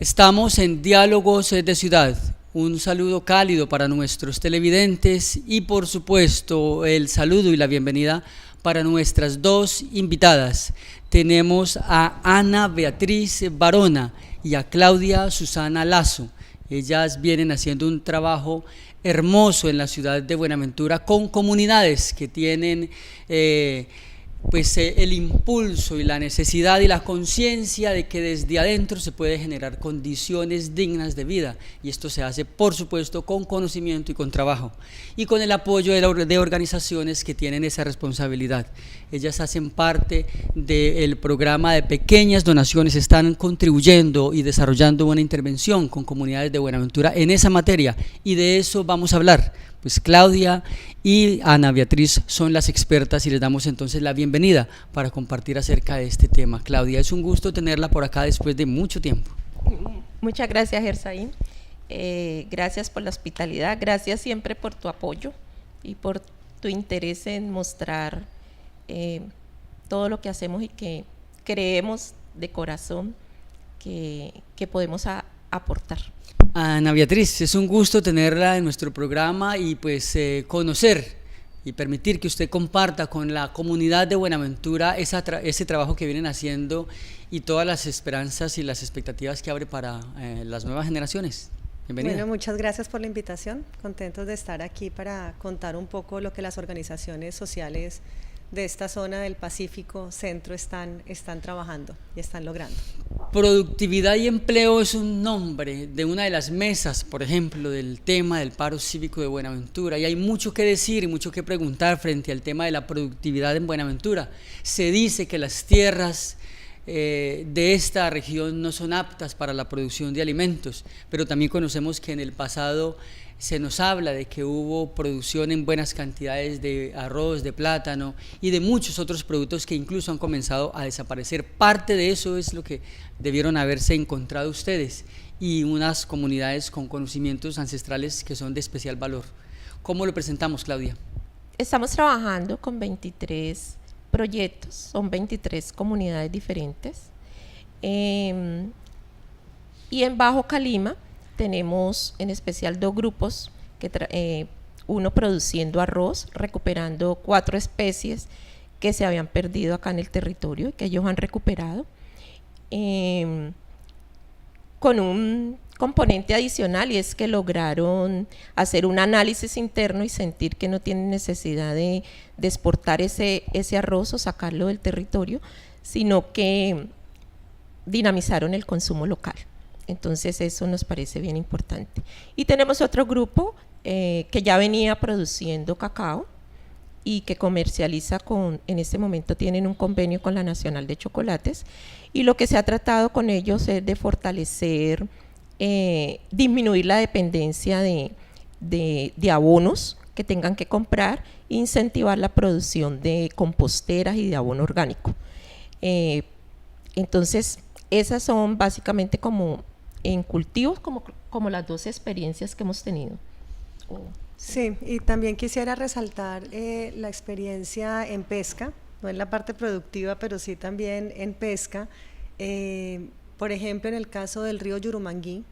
Estamos en Diálogos de Ciudad. Un saludo cálido para nuestros televidentes y por supuesto el saludo y la bienvenida para nuestras dos invitadas. Tenemos a Ana Beatriz Barona y a Claudia Susana Lazo. Ellas vienen haciendo un trabajo hermoso en la ciudad de Buenaventura con comunidades que tienen el impulso y la necesidad y la conciencia de que desde adentro se puede generar condiciones dignas de vida, y esto se hace por supuesto con conocimiento y con trabajo y con el apoyo de organizaciones que tienen esa responsabilidad. Ellas hacen parte del programa de pequeñas donaciones, están contribuyendo y desarrollando una intervención con comunidades de Buenaventura en esa materia, y de eso vamos a hablar. Pues Claudia y Ana Beatriz son las expertas y les damos entonces la bienvenida para compartir acerca de este tema. Claudia, es un gusto tenerla por acá después de mucho tiempo. Muchas gracias, Gersaín. Gracias por la hospitalidad, gracias siempre por tu apoyo y por tu interés en mostrar todo lo que hacemos y que creemos de corazón que podemos aportar. Ana Beatriz, es un gusto tenerla en nuestro programa y pues conocer y permitir que usted comparta con la comunidad de Buenaventura ese trabajo que vienen haciendo y todas las esperanzas y las expectativas que abre para las nuevas generaciones. Bienvenida. Bueno, muchas gracias por la invitación, contentos de estar aquí para contar un poco lo que las organizaciones sociales de esta zona del Pacífico Centro están trabajando y están logrando. Productividad y empleo es un nombre de una de las mesas, por ejemplo, del tema del paro cívico de Buenaventura, y hay mucho que decir y mucho que preguntar frente al tema de la productividad en Buenaventura. Se dice que las tierras de esta región no son aptas para la producción de alimentos, pero también conocemos que en el pasado se nos habla de que hubo producción en buenas cantidades de arroz, de plátano y de muchos otros productos que incluso han comenzado a desaparecer. Parte de eso es lo que debieron haberse encontrado ustedes y unas comunidades con conocimientos ancestrales que son de especial valor. ¿Cómo lo presentamos, Claudia? Estamos trabajando con 23 proyectos, son 23 comunidades diferentes. Y en Bajo Calima tenemos en especial dos grupos, uno produciendo arroz, recuperando 4 especies que se habían perdido acá en el territorio y que ellos han recuperado, con un componente adicional, y es que lograron hacer un análisis interno y sentir que no tienen necesidad de exportar ese arroz o sacarlo del territorio, sino que dinamizaron el consumo local. Entonces eso nos parece bien importante. Y tenemos otro grupo que ya venía produciendo cacao y que comercializa en este momento tienen un convenio con la Nacional de Chocolates, y lo que se ha tratado con ellos es de fortalecer, disminuir la dependencia de abonos que tengan que comprar, incentivar la producción de composteras y de abono orgánico. Entonces esas son básicamente como en cultivos, como las dos experiencias que hemos tenido. Sí, y también quisiera resaltar la experiencia en pesca, no en la parte productiva, pero sí también en pesca. Por ejemplo, en el caso del río Yurumanguí,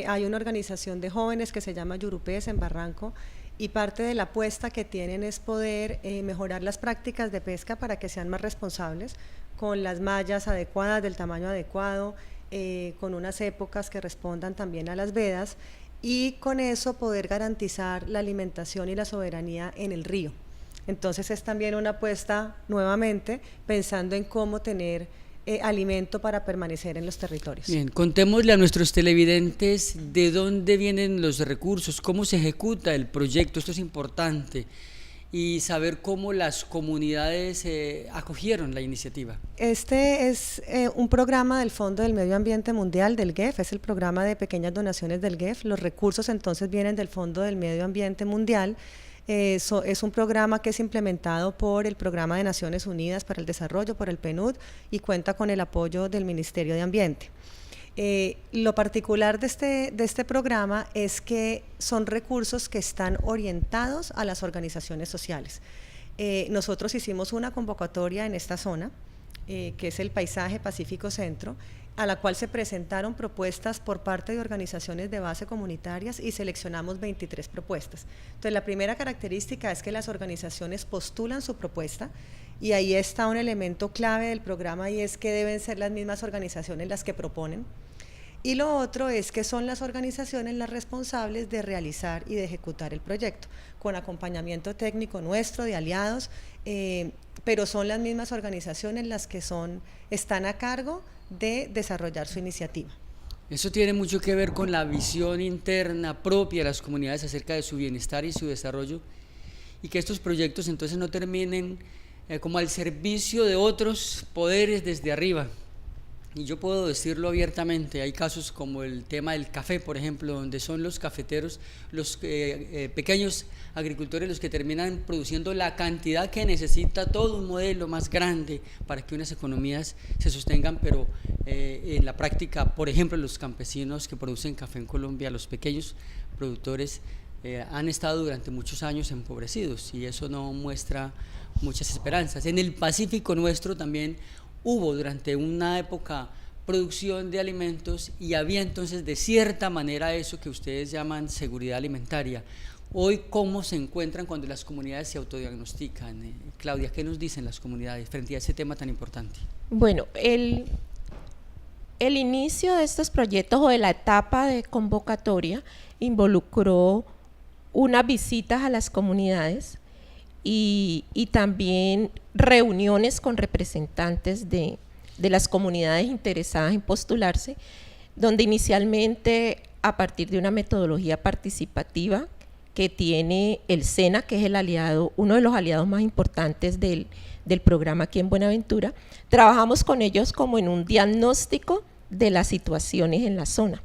hay una organización de jóvenes que se llama Yurupes en Barranco, y parte de la apuesta que tienen es poder mejorar las prácticas de pesca para que sean más responsables, con las mallas adecuadas, del tamaño adecuado, con unas épocas que respondan también a las vedas, y con eso poder garantizar la alimentación y la soberanía en el río. Entonces es también una apuesta nuevamente pensando en cómo tener alimento para permanecer en los territorios. Bien, contémosle a nuestros televidentes de dónde vienen los recursos, cómo se ejecuta el proyecto, esto es importante, y saber cómo las comunidades acogieron la iniciativa. Este es un programa del Fondo del Medio Ambiente Mundial, del GEF, es el programa de pequeñas donaciones del GEF. Los recursos entonces vienen del Fondo del Medio Ambiente Mundial. Es un programa que es implementado por el Programa de Naciones Unidas para el Desarrollo, por el PNUD, y cuenta con el apoyo del Ministerio de Ambiente. Lo particular de este programa es que son recursos que están orientados a las organizaciones sociales. Nosotros hicimos una convocatoria en esta zona, que es el Paisaje Pacífico Centro, a la cual se presentaron propuestas por parte de organizaciones de base comunitarias y seleccionamos 23 propuestas. Entonces, la primera característica es que las organizaciones postulan su propuesta, y ahí está un elemento clave del programa, y es que deben ser las mismas organizaciones las que proponen. Y lo otro es que son las organizaciones las responsables de realizar y de ejecutar el proyecto, con acompañamiento técnico nuestro, de aliados, pero son las mismas organizaciones las que están a cargo de desarrollar su iniciativa. Eso tiene mucho que ver con la visión interna propia de las comunidades acerca de su bienestar y su desarrollo, y que estos proyectos entonces no terminen como al servicio de otros poderes desde arriba. Y yo puedo decirlo abiertamente, hay casos como el tema del café, por ejemplo, donde son los cafeteros, los pequeños agricultores los que terminan produciendo la cantidad que necesita todo un modelo más grande para que unas economías se sostengan, pero en la práctica, por ejemplo, los campesinos que producen café en Colombia, los pequeños productores, han estado durante muchos años empobrecidos, y eso no muestra muchas esperanzas. En el Pacífico nuestro también hubo durante una época producción de alimentos, y había entonces de cierta manera eso que ustedes llaman seguridad alimentaria. Hoy, ¿cómo se encuentran cuando las comunidades se autodiagnostican? Claudia, ¿qué nos dicen las comunidades frente a ese tema tan importante? Bueno, el inicio de estos proyectos, o de la etapa de convocatoria, involucró unas visitas a las comunidades y también reuniones con representantes de las comunidades interesadas en postularse, donde inicialmente, a partir de una metodología participativa que tiene el SENA, que es el aliado, uno de los aliados más importantes del programa aquí en Buenaventura, trabajamos con ellos como en un diagnóstico de las situaciones en la zona,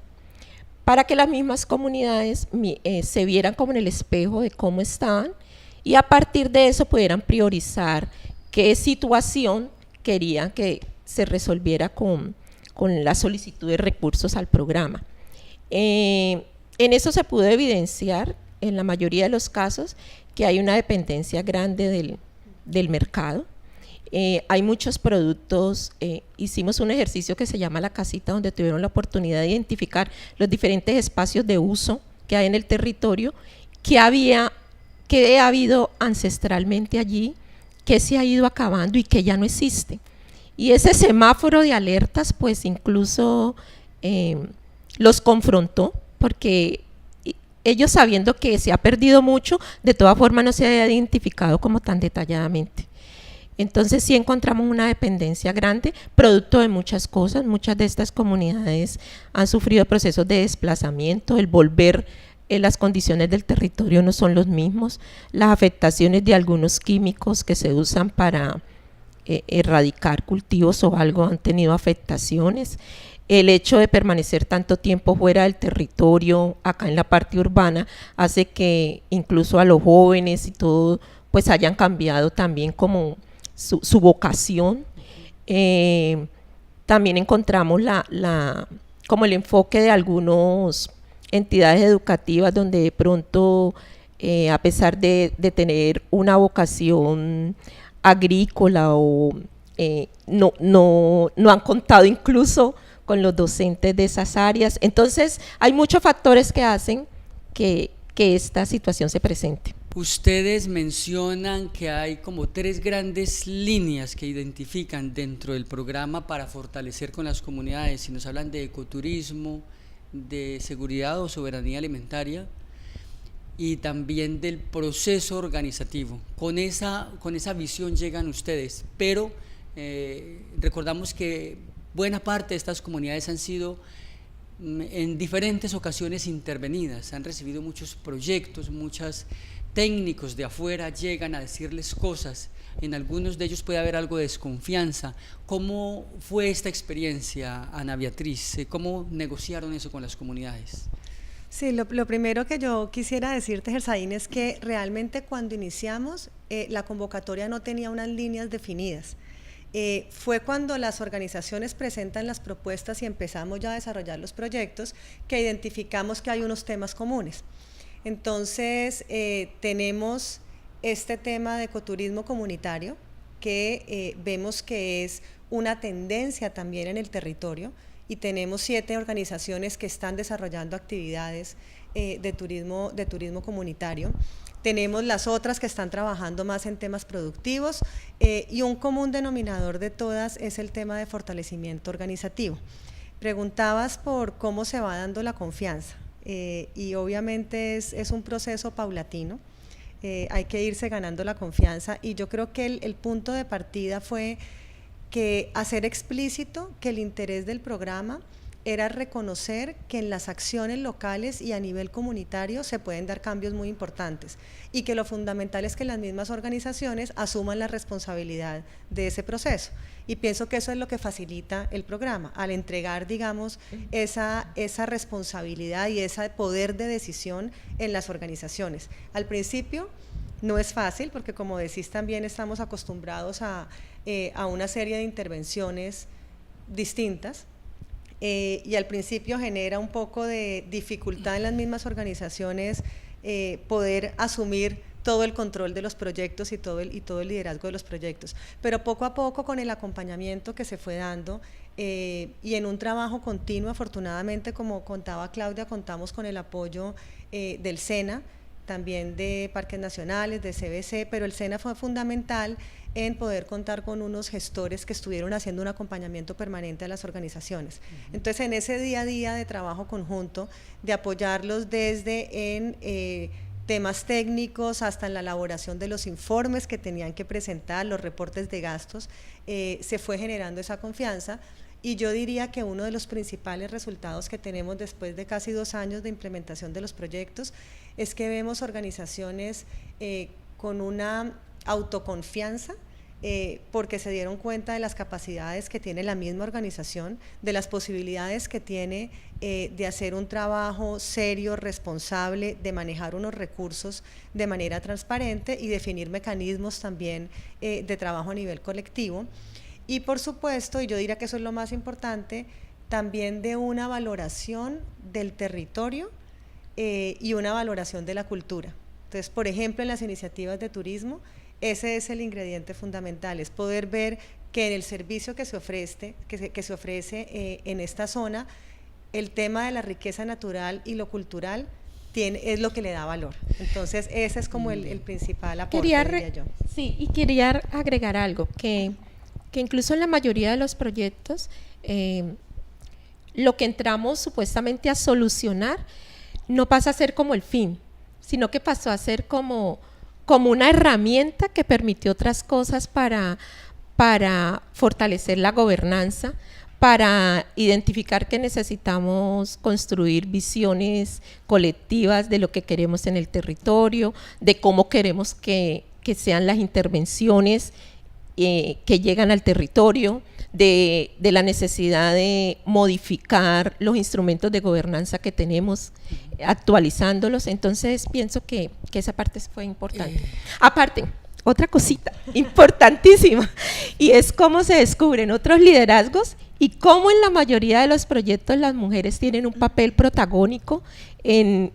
para que las mismas comunidades se vieran como en el espejo de cómo estaban, y a partir de eso pudieran priorizar qué situación querían que se resolviera con la solicitud de recursos al programa. En eso se pudo evidenciar, en la mayoría de los casos, que hay una dependencia grande del mercado. Hay muchos productos. Hicimos un ejercicio que se llama La Casita, donde tuvieron la oportunidad de identificar los diferentes espacios de uso que hay en el territorio, que ha habido ancestralmente allí, que se ha ido acabando y que ya no existe. Y ese semáforo de alertas, pues incluso los confrontó, porque ellos, sabiendo que se ha perdido mucho, de todas formas no se ha identificado como tan detalladamente. Entonces sí encontramos una dependencia grande, producto de muchas cosas. Muchas de estas comunidades han sufrido procesos de desplazamiento, el volver, las condiciones del territorio no son los mismos, las afectaciones de algunos químicos que se usan para erradicar cultivos o algo han tenido afectaciones. El hecho de permanecer tanto tiempo fuera del territorio, acá en la parte urbana, hace que incluso a los jóvenes y todo, pues hayan cambiado también como su vocación. También encontramos como el enfoque de algunas entidades educativas, donde de pronto, a pesar de tener una vocación agrícola, no han contado incluso con los docentes de esas áreas. Entonces hay muchos factores que hacen que esta situación se presente. Ustedes mencionan que hay como 3 grandes líneas que identifican dentro del programa para fortalecer con las comunidades, y nos hablan de ecoturismo, de seguridad o soberanía alimentaria, y también del proceso organizativo. Con esa visión llegan ustedes, pero recordamos que buena parte de estas comunidades han sido en diferentes ocasiones intervenidas, han recibido muchos proyectos, muchas técnicos de afuera llegan a decirles cosas, en algunos de ellos puede haber algo de desconfianza. ¿Cómo fue esta experiencia, Ana Beatriz? ¿Cómo negociaron eso con las comunidades? Sí, lo primero que yo quisiera decirte, Gersaín, es que realmente cuando iniciamos, la convocatoria no tenía unas líneas definidas. Fue cuando las organizaciones presentan las propuestas y empezamos ya a desarrollar los proyectos que identificamos que hay unos temas comunes. Entonces, tenemos este tema de ecoturismo comunitario que vemos que es una tendencia también en el territorio, y tenemos 7 organizaciones que están desarrollando actividades de turismo comunitario. Tenemos las otras que están trabajando más en temas productivos, y un común denominador de todas es el tema de fortalecimiento organizativo. Preguntabas por cómo se va dando la confianza, y obviamente es un proceso paulatino. Hay que irse ganando la confianza, y yo creo que el punto de partida fue que hacer explícito que el interés del programa era reconocer que en las acciones locales y a nivel comunitario se pueden dar cambios muy importantes, y que lo fundamental es que las mismas organizaciones asuman la responsabilidad de ese proceso. Y pienso que eso es lo que facilita el programa, al entregar, digamos, esa responsabilidad y ese poder de decisión en las organizaciones. Al principio no es fácil, porque como decís también estamos acostumbrados a una serie de intervenciones distintas, y al principio genera un poco de dificultad en las mismas organizaciones poder asumir todo el control de los proyectos y todo el liderazgo de los proyectos, pero poco a poco, con el acompañamiento que se fue dando y en un trabajo continuo, afortunadamente, como contaba Claudia, contamos con el apoyo del SENA, también de Parques Nacionales, de CBC, pero el SENA fue fundamental en poder contar con unos gestores que estuvieron haciendo un acompañamiento permanente a las organizaciones. Entonces, en ese día a día de trabajo conjunto, de apoyarlos desde en temas técnicos hasta en la elaboración de los informes que tenían que presentar, los reportes de gastos, se fue generando esa confianza. Y yo diría que uno de los principales resultados que tenemos después de casi 2 años de implementación de los proyectos es que vemos organizaciones con una autoconfianza, porque se dieron cuenta de las capacidades que tiene la misma organización, de las posibilidades que tiene de hacer un trabajo serio, responsable, de manejar unos recursos de manera transparente y definir mecanismos también de trabajo a nivel colectivo. Y por supuesto, y yo diría que eso es lo más importante, también de una valoración del territorio y una valoración de la cultura. Entonces, por ejemplo, en las iniciativas de turismo, ese es el ingrediente fundamental, es poder ver que en el servicio que se ofrece en esta zona, el tema de la riqueza natural y lo cultural es lo que le da valor. Entonces, ese es como el principal aporte, diría yo. Sí, y quería agregar algo, que incluso en la mayoría de los proyectos, lo que entramos supuestamente a solucionar no pasa a ser como el fin, sino que pasó a ser como una herramienta que permitió otras cosas para fortalecer la gobernanza, para identificar que necesitamos construir visiones colectivas de lo que queremos en el territorio, de cómo queremos que sean las intervenciones que llegan al territorio, de la necesidad de modificar los instrumentos de gobernanza que tenemos, actualizándolos. Entonces pienso que esa parte fue importante. Aparte, otra cosita importantísima, y es cómo se descubren otros liderazgos y cómo en la mayoría de los proyectos las mujeres tienen un papel protagónico en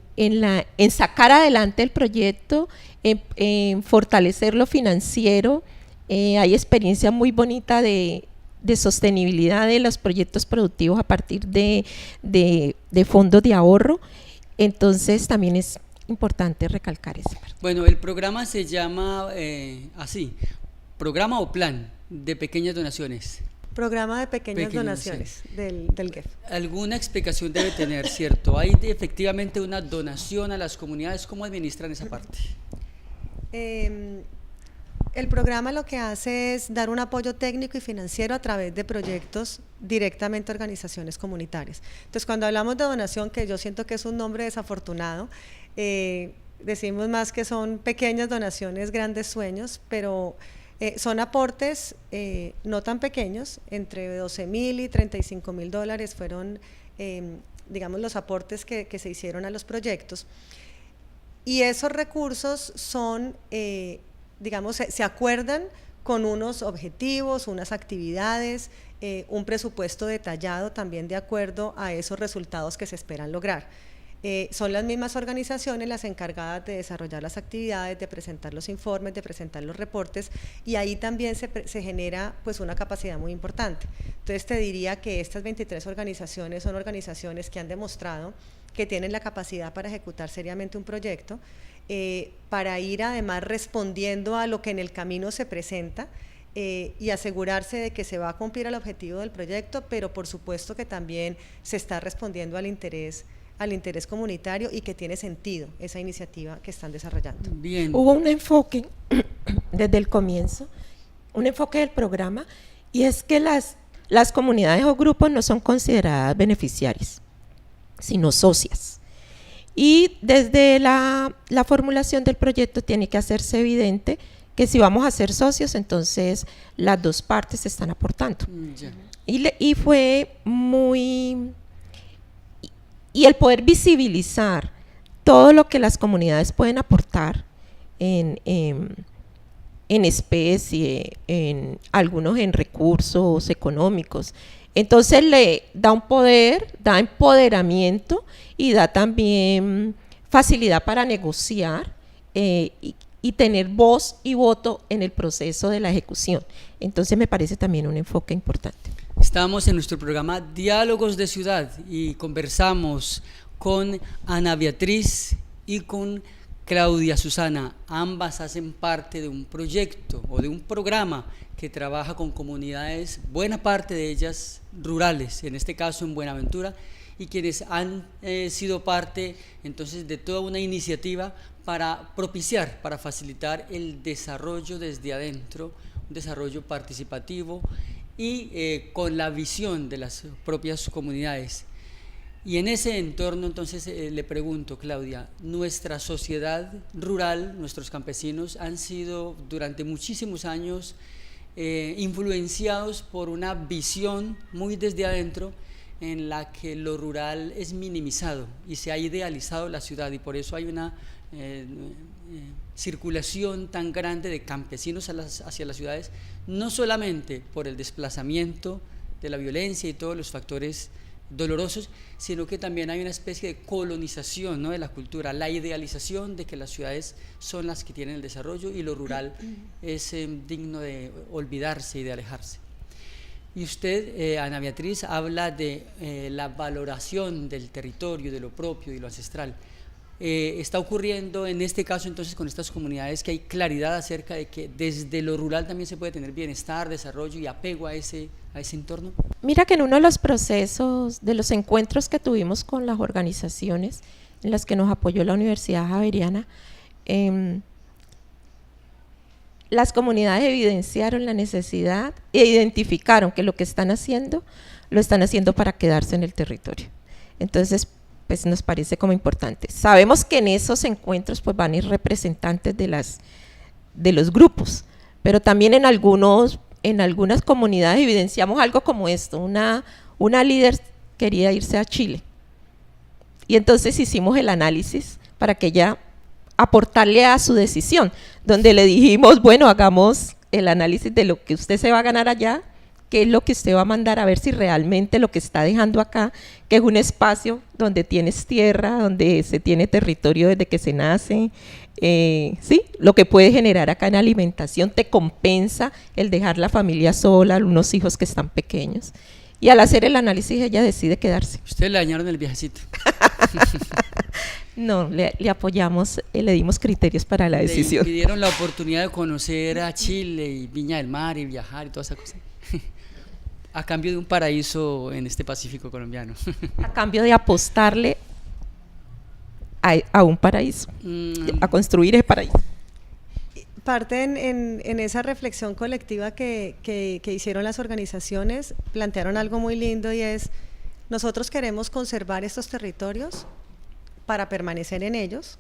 sacar adelante el proyecto, en fortalecer lo financiero. Hay experiencia muy bonita de sostenibilidad de los proyectos productivos a partir de fondos de ahorro. Entonces también es importante recalcar eso. Bueno, el programa se llama así, programa o plan de pequeñas donaciones. Programa de pequeñas donaciones del GEF. Alguna explicación debe tener, ¿cierto? ¿Hay efectivamente una donación a las comunidades? ¿Cómo administran esa parte? El programa lo que hace es dar un apoyo técnico y financiero a través de proyectos directamente a organizaciones comunitarias. Entonces, cuando hablamos de donación, que yo siento que es un nombre desafortunado, decimos más que son pequeñas donaciones, grandes sueños, pero son aportes no tan pequeños, entre 12.000 y 35.000 dólares fueron, digamos, los aportes que se hicieron a los proyectos. Y esos recursos son, digamos, se acuerdan con unos objetivos, unas actividades, un presupuesto detallado también de acuerdo a esos resultados que se esperan lograr. Son las mismas organizaciones las encargadas de desarrollar las actividades, de presentar los informes, de presentar los reportes, y ahí también se genera pues una capacidad muy importante. Entonces te diría que estas 23 organizaciones son organizaciones que han demostrado que tienen la capacidad para ejecutar seriamente un proyecto, para ir además respondiendo a lo que en el camino se presenta, y asegurarse de que se va a cumplir el objetivo del proyecto, pero por supuesto que también se está respondiendo al interés comunitario y que tiene sentido esa iniciativa que están desarrollando. Bien. Hubo un enfoque desde el comienzo, un enfoque del programa, y es que las comunidades o grupos no son consideradas beneficiarias, sino socias. Y desde la formulación del proyecto tiene que hacerse evidente que si vamos a ser socios, entonces las dos partes están aportando. Y fue muy... Y el poder visibilizar todo lo que las comunidades pueden aportar en especie, en algunos en recursos económicos, entonces le da un poder, da empoderamiento y da también facilidad para negociar y tener voz y voto en el proceso de la ejecución. Entonces me parece también un enfoque importante. Estamos en nuestro programa Diálogos de Ciudad y conversamos con Ana Beatriz y con Claudia Susana. Ambas hacen parte de un proyecto o de un programa que trabaja con comunidades, buena parte de ellas rurales, en este caso en Buenaventura, y quienes han sido parte entonces de toda una iniciativa para propiciar, para facilitar el desarrollo desde adentro, un desarrollo participativo y con la visión de las propias comunidades. Y en ese entorno entonces le pregunto, Claudia, nuestra sociedad rural, nuestros campesinos han sido durante muchísimos años influenciados por una visión muy desde adentro en la que lo rural es minimizado y se ha idealizado la ciudad, y por eso hay una circulación tan grande de campesinos hacia las ciudades, no solamente por el desplazamiento de la violencia y todos los factores dolorosos, sino que también hay una especie de colonización, ¿no?, de la cultura, la idealización de que las ciudades son las que tienen el desarrollo y lo rural es digno de olvidarse y de alejarse. Y usted, Ana Beatriz, habla de la valoración del territorio, de lo propio y lo ancestral. Está ocurriendo en este caso entonces con estas comunidades que hay claridad acerca de que desde lo rural también se puede tener bienestar, desarrollo y apego a ese entorno. Mira que en uno de los procesos, de los encuentros que tuvimos con las organizaciones en las que nos apoyó la Universidad Javeriana, las comunidades evidenciaron la necesidad e identificaron que lo que están haciendo, lo están haciendo para quedarse en el territorio. Entonces, pues nos parece como importante. Sabemos que en esos encuentros pues van a ir representantes de los grupos, pero también en algunas comunidades evidenciamos algo como esto. Una líder quería irse a Chile y entonces hicimos el análisis para que ella aportarle a su decisión, donde le dijimos, bueno, hagamos el análisis de lo que usted se va a ganar allá, qué es lo que usted va a mandar, a ver si realmente lo que está dejando acá, que es un espacio donde tienes tierra, donde se tiene territorio desde que se nace, sí, lo que puede generar acá en alimentación, te compensa el dejar la familia sola, unos hijos que están pequeños. Y al hacer el análisis ella decide quedarse. Usted le dañaron el viajecito. No, le apoyamos, le dimos criterios para la decisión. Le dieron la oportunidad de conocer a Chile y Viña del Mar y viajar y toda esa cosa, a cambio de un paraíso en este Pacífico colombiano. A cambio de apostarle a un paraíso, a construir ese paraíso. Parte en esa reflexión colectiva que hicieron las organizaciones, plantearon algo muy lindo, y es: nosotros queremos conservar estos territorios para permanecer en ellos,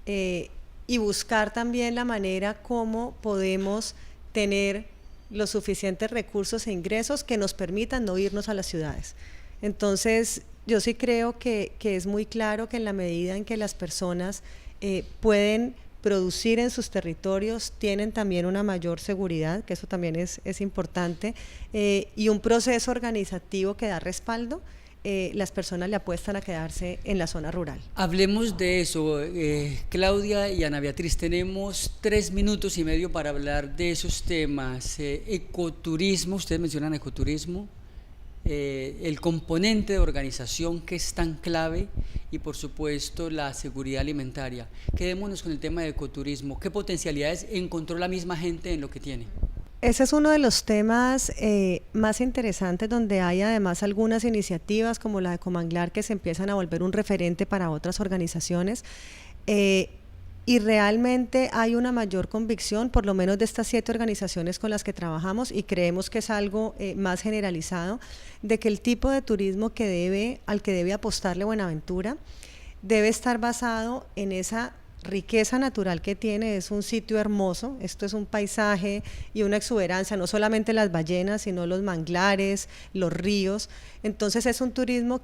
y buscar también la manera como podemos tener los suficientes recursos e ingresos que nos permitan no irnos a las ciudades. Entonces, yo sí creo que es muy claro que en la medida en que las personas pueden producir en sus territorios, tienen también una mayor seguridad, que eso también es importante, y un proceso organizativo que da respaldo, las personas le apuestan a quedarse en la zona rural. Hablemos de eso, Claudia y Ana Beatriz, tenemos 3 minutos y medio para hablar de esos temas. Ecoturismo, ustedes mencionan ecoturismo, el componente de organización que es tan clave y por supuesto la seguridad alimentaria. Quedémonos con el tema de ecoturismo. ¿Qué potencialidades encontró la misma gente en lo que tiene? Ese es uno de los temas más interesantes, donde hay además algunas iniciativas como la de Comanglar que se empiezan a volver un referente para otras organizaciones, y realmente hay una mayor convicción, por lo menos de estas 7 organizaciones con las que trabajamos, y creemos que es algo más generalizado, de que el tipo de turismo al que debe apostarle Buenaventura debe estar basado en esa riqueza natural que tiene. Es un sitio hermoso, esto es un paisaje y una exuberancia, no solamente las ballenas, sino los manglares, los ríos. Entonces es un turismo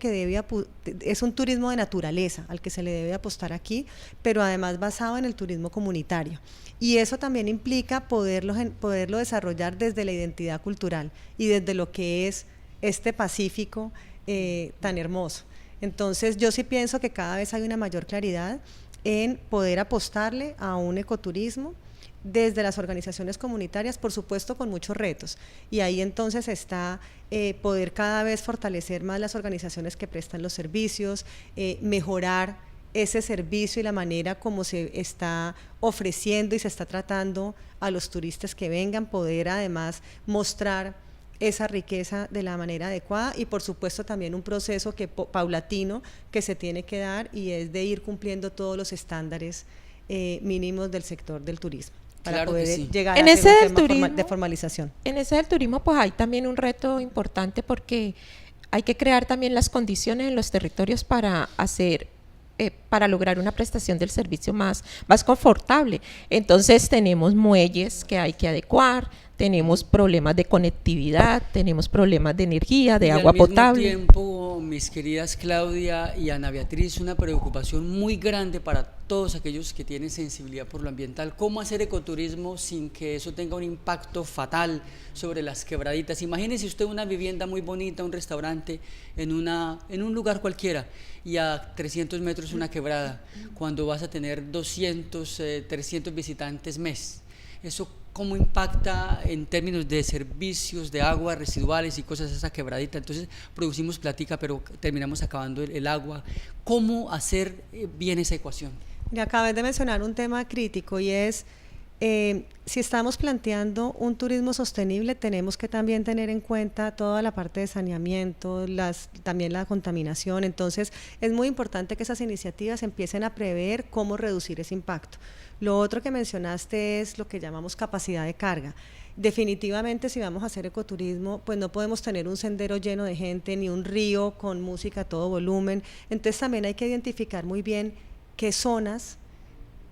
es un turismo de naturaleza al que se le debe apostar aquí, pero además basado en el turismo comunitario. Y eso también implica poderlo desarrollar desde la identidad cultural y desde lo que es este Pacífico tan hermoso. Entonces yo sí pienso que cada vez hay una mayor claridad en poder apostarle a un ecoturismo desde las organizaciones comunitarias, por supuesto con muchos retos, y ahí entonces está poder cada vez fortalecer más las organizaciones que prestan los servicios, mejorar ese servicio y la manera como se está ofreciendo y se está tratando a los turistas que vengan, poder además mostrar esa riqueza de la manera adecuada, y por supuesto también un proceso paulatino que se tiene que dar, y es de ir cumpliendo todos los estándares mínimos del sector del turismo para poder llegar a ser un tema de formalización. En ese del turismo pues hay también un reto importante, porque hay que crear también las condiciones en los territorios para lograr una prestación del servicio más confortable. Entonces tenemos muelles que hay que adecuar, tenemos problemas de conectividad, tenemos problemas de energía, de agua potable. Al mismo tiempo, mis queridas Claudia y Ana Beatriz, una preocupación muy grande para todos aquellos que tienen sensibilidad por lo ambiental: cómo hacer ecoturismo sin que eso tenga un impacto fatal sobre las quebraditas. Imagínese usted una vivienda muy bonita, un restaurante en un lugar cualquiera, y a 300 metros una quebrada, cuando vas a tener 200, 300 visitantes mes. Eso cómo impacta en términos de servicios, de agua, residuales y cosas, esa quebradita. Entonces producimos plática, pero terminamos acabando el agua. ¿Cómo hacer bien esa ecuación? Ya acabé de mencionar un tema crítico, y es si estamos planteando un turismo sostenible, tenemos que también tener en cuenta toda la parte de saneamiento, también la contaminación. Entonces es muy importante que esas iniciativas empiecen a prever cómo reducir ese impacto. Lo otro que mencionaste es lo que llamamos capacidad de carga. Definitivamente, si vamos a hacer ecoturismo, pues no podemos tener un sendero lleno de gente, ni un río con música a todo volumen. Entonces también hay que identificar muy bien qué zonas,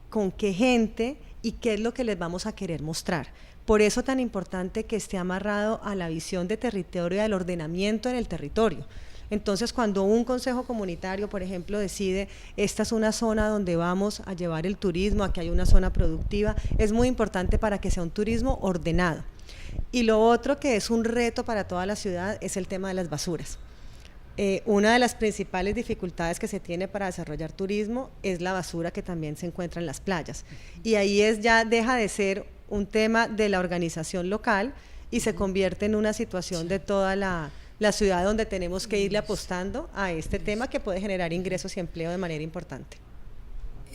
con qué gente y qué es lo que les vamos a querer mostrar. Por eso tan importante que esté amarrado a la visión de territorio y al ordenamiento en el territorio. Entonces, cuando un consejo comunitario, por ejemplo, decide esta es una zona donde vamos a llevar el turismo, aquí hay una zona productiva, es muy importante para que sea un turismo ordenado. Y lo otro que es un reto para toda la ciudad es el tema de las basuras. Una de las principales dificultades que se tiene para desarrollar turismo es la basura que también se encuentra en las playas. Y ahí ya deja de ser un tema de la organización local y se convierte en una situación de toda la ciudad, donde tenemos que irle apostando a este tema que puede generar ingresos y empleo de manera importante.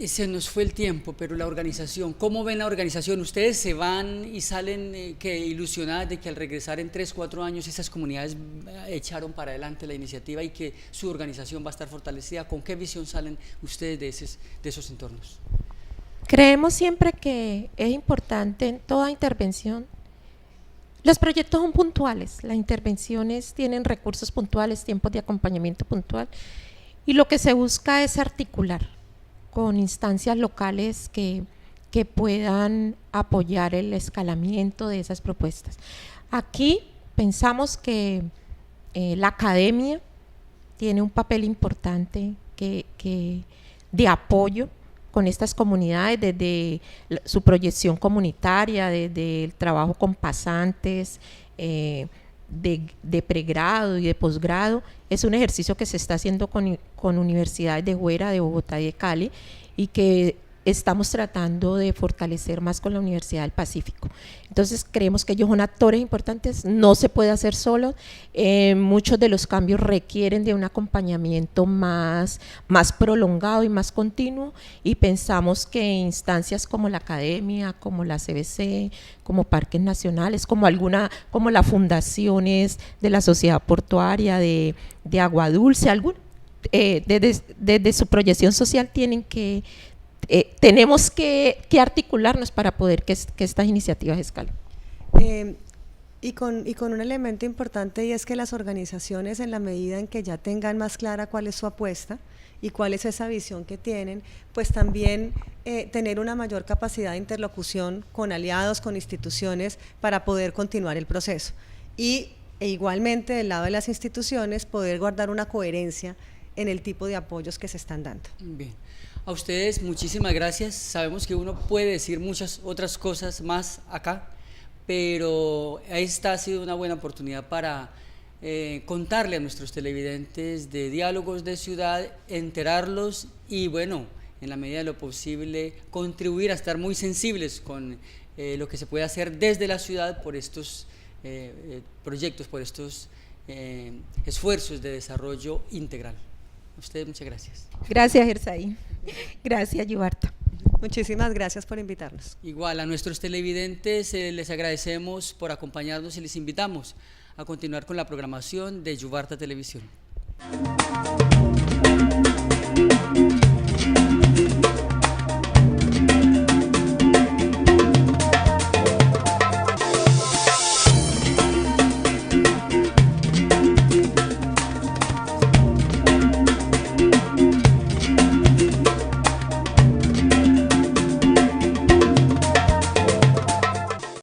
Se nos fue el tiempo, pero la organización, ¿cómo ven la organización? Ustedes se van y salen ilusionadas de que al regresar en 3, 4 años esas comunidades echaron para adelante la iniciativa y que su organización va a estar fortalecida. ¿Con qué visión salen ustedes de esos entornos? Creemos siempre que es importante en toda intervención. Los proyectos son puntuales, las intervenciones tienen recursos puntuales, tiempos de acompañamiento puntual, y lo que se busca es articular con instancias locales que puedan apoyar el escalamiento de esas propuestas. Aquí pensamos que la academia tiene un papel importante de apoyo con estas comunidades, desde su proyección comunitaria, desde el trabajo con pasantes, de pregrado y de posgrado. Es un ejercicio que se está haciendo con universidades de fuera, de Bogotá y de Cali, y que estamos tratando de fortalecer más con la Universidad del Pacífico. Entonces creemos que ellos son actores importantes, no se puede hacer solo, muchos de los cambios requieren de un acompañamiento más prolongado y más continuo, y pensamos que instancias como la academia, como la CBC, como parques nacionales, como las fundaciones de la sociedad portuaria, de Agua Dulce, desde su proyección social tenemos que articularnos para poder que estas iniciativas escalen. Y con un elemento importante, y es que las organizaciones, en la medida en que ya tengan más clara cuál es su apuesta y cuál es esa visión que tienen, pues también tener una mayor capacidad de interlocución con aliados, con instituciones, para poder continuar el proceso. E igualmente, del lado de las instituciones, poder guardar una coherencia en el tipo de apoyos que se están dando. Bien. A ustedes muchísimas gracias. Sabemos que uno puede decir muchas otras cosas más acá, pero esta ha sido una buena oportunidad para contarle a nuestros televidentes de Diálogos de Ciudad, enterarlos y, bueno, en la medida de lo posible, contribuir a estar muy sensibles con lo que se puede hacer desde la ciudad por estos proyectos, por estos esfuerzos de desarrollo integral. A ustedes muchas gracias. Gracias, Gersay. Gracias, Yubarta. Muchísimas gracias por invitarnos. Igual, a nuestros televidentes les agradecemos por acompañarnos y les invitamos a continuar con la programación de Yubarta Televisión.